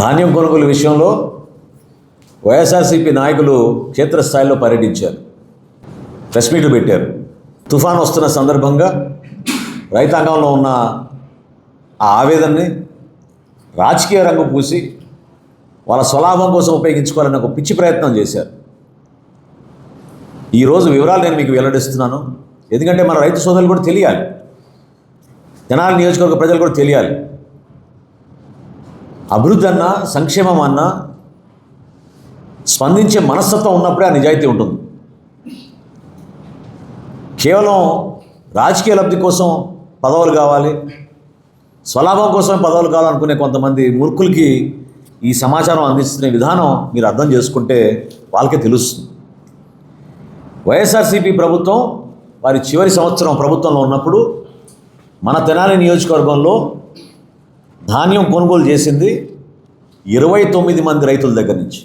ధాన్యం కొనుగోలు విషయంలో వైఎస్ఆర్సీపీ నాయకులు క్షేత్రస్థాయిలో పర్యటించారు, ప్రెస్ మీట్లు పెట్టారు. తుఫాన్ వస్తున్న సందర్భంగా రైతాంగంలో ఉన్న ఆ ఆవేదనని రాజకీయ రంగు పూసి వాళ్ళ స్వలాభం కోసం ఉపయోగించుకోవాలని ఒక పిచ్చి ప్రయత్నం చేశారు. ఈరోజు వివరాలు నేను మీకు వెల్లడిస్తున్నాను, ఎందుకంటే మన రైతు సోదరులు కూడా తెలియాలి, తెనాలి నియోజకవర్గ ప్రజలు కూడా తెలియాలి. అభివృద్ధి అన్నా సంక్షేమం అన్నా స్పందించే మనస్తత్వం ఉన్నప్పుడే ఆ నిజాయితీ ఉంటుంది. కేవలం రాజకీయ లబ్ధి కోసం పదవులు కావాలి, స్వలాభం కోసం పదవులు కావాలనుకునే కొంతమంది మూర్ఖులకి ఈ సమాచారం అందిస్తున్న విధానం మీరు అర్థం చేసుకుంటే వాళ్ళకే తెలుస్తుంది. వైఎస్ఆర్సీపీ ప్రభుత్వం వారి చివరి సంవత్సరం ప్రభుత్వంలో ఉన్నప్పుడు మన తెనాలి నియోజకవర్గంలో ధాన్యం కొనుగోలు చేసింది 29 మంది రైతుల దగ్గర నుంచి.